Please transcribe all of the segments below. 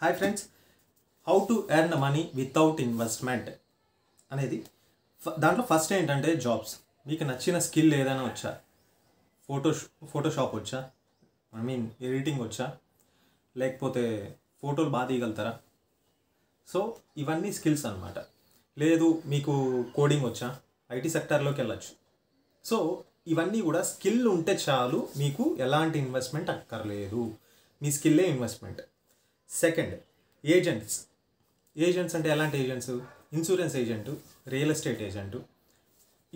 Hi friends, how to earn money without investment అనేది దాంట్లో first ఏంటంటే జాబ్స్. మీకు నచ్చిన స్కిల్ ఏదైనా వచ్చా, ఫోటోషాప్ వచ్చా, ఎడిటింగ్ వచ్చా, లేకపోతే ఫోటోలు బాగా తీయగలుగుతారా? సో ఇవన్నీ స్కిల్స్ అన్నమాట. లేదు మీకు కోడింగ్ వచ్చా, ఐటీ సెక్టార్లోకి వెళ్ళచ్చు. సో ఇవన్నీ కూడా స్కిల్ ఉంటే చాలు, మీకు ఎలాంటి ఇన్వెస్ట్మెంట్ అక్కర్లేదు, మీ స్కిల్లే ఇన్వెస్ట్మెంట్. సెకండ్, ఏజెంట్స్ అంటే ఎలాంటి agents? Insurance agent, real estate agent,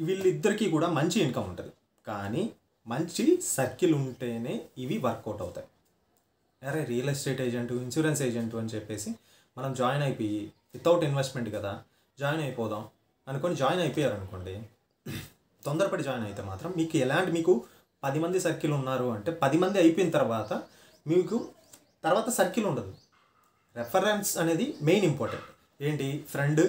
వీళ్ళిద్దరికీ కూడా మంచి ఇన్కమ్ ఉంటుంది, కానీ మంచి సర్కిల్ ఉంటేనే ఇవి వర్కౌట్ అవుతాయి. అరే real estate agent, insurance agent అని చెప్పేసి మనం జాయిన్ అయిపోయి వితౌట్ ఇన్వెస్ట్మెంట్ కదా జాయిన్ అయిపోదాం అనుకొని జాయిన్ అయిపోయారనుకోండి, తొందరపడి జాయిన్ అయితే మాత్రం మీకు 10 మంది సర్కిల్ ఉన్నారు అంటే 10 మంది అయిపోయిన తర్వాత మీకు తర్వాత సర్కిల్ ఉండదు. రెఫరెన్స్ అనేది మెయిన్ ఇంపార్టెంట్. ఏంటి? ఫ్రెండ్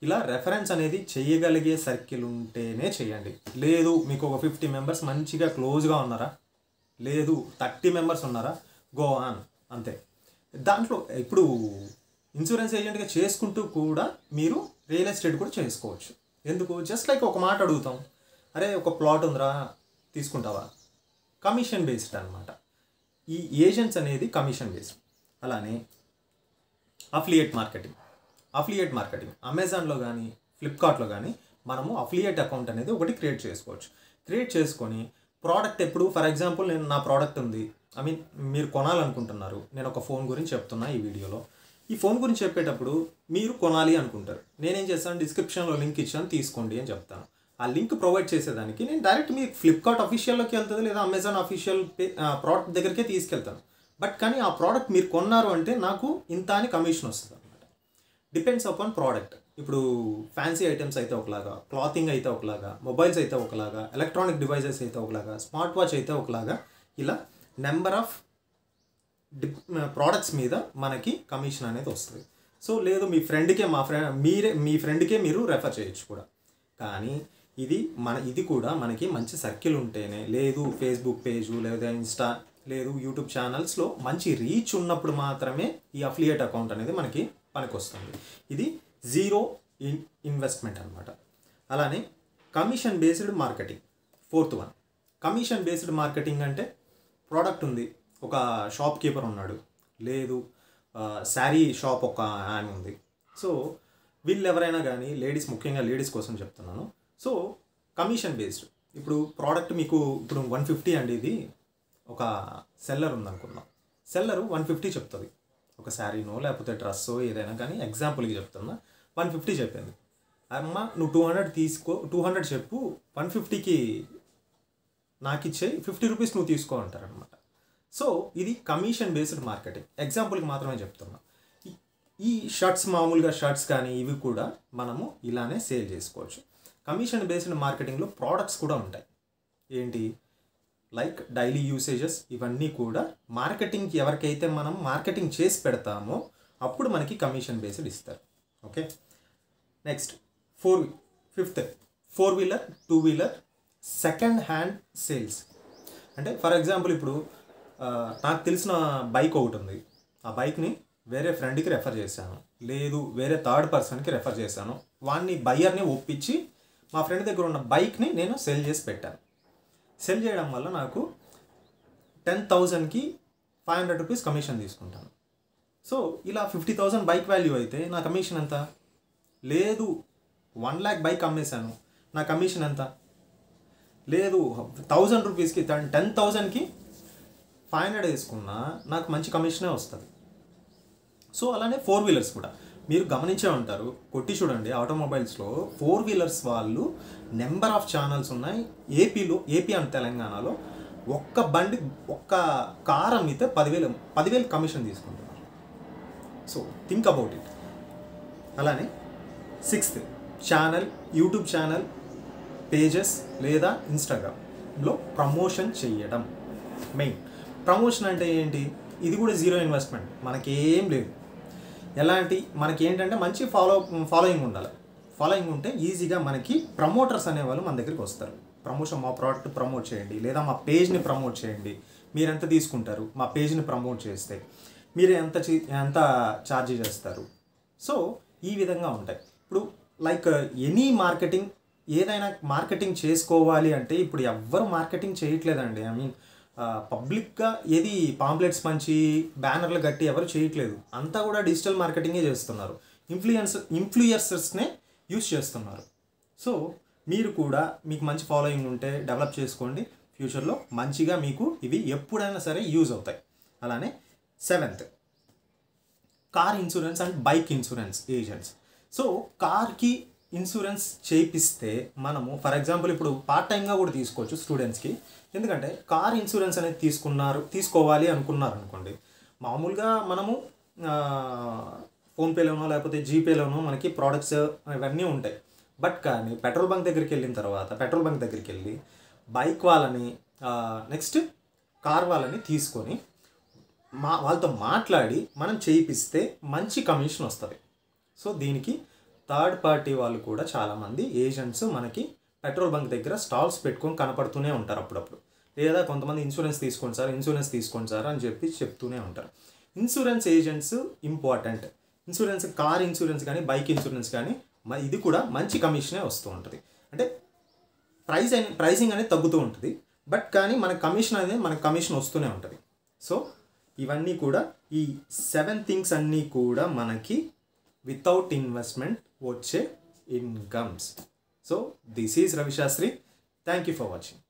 ఇలా రెఫరెన్స్ అనేది చేయగలిగే సర్కిల్ ఉంటేనే చేయండి. లేదు మీకు ఒక 50 మెంబర్స్ మంచిగా క్లోజ్గా ఉన్నారా, లేదు 30 మెంబర్స్ ఉన్నారా, గో ఆన్, అంతే. దాంట్లో ఇప్పుడు ఇన్సూరెన్స్ ఏజెంట్గా చేసుకుంటూ కూడా మీరు రియల్ ఎస్టేట్ కూడా చేసుకోవచ్చు. ఎందుకు? జస్ట్ లైక్ ఒక మాట అడుగుతాం, అరే ఒక ప్లాట్ ఉందిరా తీసుకుంటావా? కమిషన్ బేస్డ్ అనమాట. ఈ ఏజెంట్స్ అనేది కమిషన్ బేస్డ్. అలానే అఫిలియేట్ మార్కెటింగ్ అమెజాన్లో కానీ ఫ్లిప్కార్ట్లో కానీ మనము అఫిలియేట్ అకౌంట్ అనేది ఒకటి క్రియేట్ చేసుకోవచ్చు. క్రియేట్ చేసుకొని ప్రోడక్ట్ ఎప్పుడు, ఫర్ ఎగ్జాంపుల్ నా ప్రోడక్ట్ ఉంది, మీరు కొనాలనుకుంటున్నారు, నేను ఒక ఫోన్ గురించి చెప్తున్నా ఈ వీడియోలో. ఈ ఫోన్ గురించి చెప్పేటప్పుడు మీరు కొనాలి అనుకుంటారు, నేనేం చేస్తాను, డిస్క్రిప్షన్లో లింక్ ఇచ్చాను తీసుకోండి అని చెప్తాను. ఆ లింక్ ప్రొవైడ్ చేసేదానికి నేను డైరెక్ట్ మీ ఫ్లిప్కార్ట్ అఫీషియల్లోకి వెళ్తుంది, లేదా అమెజాన్ అఫీషియల్ ప్రోడక్ట్ దగ్గరికే తీసుకెళ్తాను. బట్ కానీ ఆ ప్రోడక్ట్ మీరు కొన్నారు అంటే నాకు ఇంత అని కమిషన్ వస్తుంది అనమాట. Depends upon product. ఇప్పుడు ఫ్యాన్సీ ఐటమ్స్ అయితే ఒకలాగా, క్లాతింగ్ అయితే ఒకలాగా, మొబైల్స్ అయితే ఒకలాగా, ఎలక్ట్రానిక్ డివైజెస్ అయితే ఒకలాగా, స్మార్ట్ వాచ్ అయితే ఒకలాగా, ఇలా నెంబర్ ఆఫ్ ప్రోడక్ట్స్ మీద మనకి కమిషన్ అనేది వస్తుంది. సో లేదు మీ ఫ్రెండ్కే మీరు రెఫర్ చేయొచ్చు కూడా. కానీ ఇది కూడా మనకి మంచి సర్కిల్ ఉంటేనే, లేదు ఫేస్బుక్ పేజు, లేదా ఇన్స్టా, లేదు యూట్యూబ్ ఛానల్స్లో మంచి రీచ్ ఉన్నప్పుడు మాత్రమే ఈ అఫిలియేట్ అకౌంట్ అనేది మనకి పనికొస్తుంది. ఇది జీరో ఇన్వెస్ట్మెంట్ అనమాట. అలానే commission based marketing, fourth one. Commission based marketing అంటే ప్రోడక్ట్ ఉంది, ఒక షాప్ కీపర్ ఉన్నాడు, లేదు శారీ షాప్ ఒక ఆమె ఉంది. సో వీళ్ళు ఎవరైనా కానీ, ముఖ్యంగా లేడీస్ కోసం చెప్తున్నాను. So commission based. ఇప్పుడు ప్రోడక్ట్ మీకు ఇప్పుడు 150 అండి, ఇది ఒక సెల్లర్ ఉందనుకున్నాం, సెల్లరు 150 చెప్తుంది, ఒక శారీనో లేకపోతే డ్రెస్సో ఏదైనా కానీ, ఎగ్జాంపుల్కి చెప్తున్నా, 150 చెప్పింది. అమ్మ నువ్వు 200 తీసుకో, 200 చెప్పు, 150కి నాకు ఇచ్చే 50 రూపీస్ నువ్వు తీసుకో అంటారనమాట. సో ఇది కమిషన్ బేస్డ్ మార్కెటింగ్. ఎగ్జాంపుల్కి మాత్రమే చెప్తున్నా. ఈ మామూలుగా షర్ట్స్ కానీ ఇవి కూడా మనము ఇలానే సేల్ చేసుకోవచ్చు. కమిషన్ బేస్డ్ మార్కెటింగ్లో ప్రోడక్ట్స్ కూడా ఉంటాయి. ఏంటి? లైక్ డైలీ యూసేజెస్, ఇవన్నీ కూడా మార్కెటింగ్కి ఎవరికైతే మనం మార్కెటింగ్ చేసి పెడతామో అప్పుడు మనకి కమిషన్ బేస్డ్ ఇస్తారు. ఓకే, నెక్స్ట్ ఫిఫ్త్, 4-వీలర్ 2-వీలర్ సెకండ్ హ్యాండ్ సేల్స్. అంటే ఫర్ ఎగ్జాంపుల్ ఇప్పుడు నాకు తెలిసిన బైక్ ఒకటి ఉంది, ఆ బైక్ని వేరే ఫ్రెండ్కి రెఫర్ చేశాను, లేదు వేరే థర్డ్ పర్సన్కి రెఫర్ చేశాను, బయ్యర్ని ఒప్పించి మా ఫ్రెండ్ దగ్గర ఉన్న బైక్ని నేను సెల్ చేసి పెట్టాను. సెల్ చేయడం వల్ల నాకు 10,000కి 500 రూపీస్ కమిషన్ తీసుకుంటాను. సో ఇలా 50,000 బైక్ వాల్యూ అయితే నా కమిషన్ ఎంత? లేదు 1 lakh బైక్ అమ్మేశాను, నా కమిషన్ ఎంత? లేదు 1000 రూపీస్కి 10,000కి 500 వేసుకున్నా నాకు మంచి కమిషనే వస్తుంది. సో అలానే 4-వీలర్స్ కూడా మీరు గమనించే ఉంటారు, కొట్టి చూడండి ఆటోమొబైల్స్లో 4-వీలర్స్ వాళ్ళు నెంబర్ ఆఫ్ ఛానల్స్ ఉన్నాయి. ఏపీ అండ్ తెలంగాణలో ఒక్క కార్ అమ్మితే 10,000 కమిషన్ తీసుకుంటున్నారు. So think about it. అలానే 6th, యూట్యూబ్ ఛానల్ పేజెస్ లేదా ఇన్స్టాగ్రామ్లో ప్రమోషన్ చేయడం. మెయిన్ ప్రమోషన్ అంటే ఏంటి? ఇది కూడా జీరో ఇన్వెస్ట్మెంట్, మనకేం లేదు. మనకి ఏంటంటే మంచి ఫాలోయింగ్ ఉండాలి. ఫాలోయింగ్ ఉంటే ఈజీగా మనకి ప్రమోటర్స్ అనేవాళ్ళు మన దగ్గరికి వస్తారు. మా ప్రోడక్ట్ ప్రమోట్ చేయండి, లేదా మా పేజ్ని ప్రమోట్ చేయండి, మీరు ఎంత తీసుకుంటారు, మా పేజ్ని ప్రమోట్ చేస్తే మీరు ఎంత ఛార్జ్ చేస్తారు. సో ఈ విధంగా ఉంటాయి. ఇప్పుడు లైక్ ఎనీ మార్కెటింగ్, ఏదైనా మార్కెటింగ్ చేసుకోవాలి అంటే ఇప్పుడు ఎవ్వరు మార్కెటింగ్ చేయట్లేదండి. ఐ మీన్ పబ్లిక్గా ఏది పాంప్లెట్స్ పంచి బ్యానర్లు కట్టి ఎవరు చేయట్లేదు. అంతా కూడా డిజిటల్ మార్కెటింగే చేస్తున్నారు. ఇన్ఫ్లుయర్సర్స్నే యూస్ చేస్తున్నారు. సో మీరు కూడా మీకు మంచి ఫాలోయింగ్ ఉంటే డెవలప్ చేసుకోండి. ఫ్యూచర్లో మంచిగా మీకు ఇవి ఎప్పుడైనా సరే యూజ్ అవుతాయి. అలానే 7th, car insurance and bike insurance agents. So కార్కి ఇన్సూరెన్స్ చేయిస్తే మనము ఫర్ ఎగ్జాంపుల్ ఇప్పుడు పార్ట్ టైంగా కూడా తీసుకోవచ్చు స్టూడెంట్స్కి. ఎందుకంటే కార్ ఇన్సూరెన్స్ అనేది తీసుకోవాలి అనుకున్నారు అనుకోండి, మామూలుగా మనము ఫోన్పేలోనో లేకపోతే జీపేలోనో మనకి ప్రోడక్ట్స్ ఇవన్నీ ఉంటాయి. బట్ కానీ పెట్రోల్ బంక్ దగ్గరికి వెళ్ళిన తర్వాత పెట్రోల్ బంక్ దగ్గరికి వెళ్ళి బైక్ వాళ్ళని నెక్స్ట్ కార్ వాళ్ళని తీసుకొని వాళ్ళతో మాట్లాడి మనం చేయిస్తే మంచి కమిషన్ వస్తుంది. సో దీనికి థర్డ్ పార్టీ వాళ్ళు కూడా చాలామంది ఏజెంట్స్ మనకి పెట్రోల్ బంక్ దగ్గర స్టాల్స్ పెట్టుకొని కనపడుతూనే ఉంటారు అప్పుడప్పుడు. లేదా కొంతమంది ఇన్సూరెన్స్ తీసుకోండి సార్ అని చెప్పి చెప్తూనే ఉంటారు. Insurance agents important. Insurance, car insurance కానీ బైక్ ఇన్సూరెన్స్ కానీ ఇది కూడా మంచి కమిషనే వస్తూ ఉంటుంది. అంటే ప్రైసింగ్ అనేది తగ్గుతూ ఉంటుంది, బట్ కానీ మనకు కమిషన్ వస్తూనే ఉంటుంది. సో ఇవన్నీ కూడా ఈ 7 థింగ్స్ అన్నీ కూడా మనకి వితౌట్ ఇన్వెస్ట్మెంట్ వచ్చే incomes. So this is Ravi Shastri. Thank you for watching.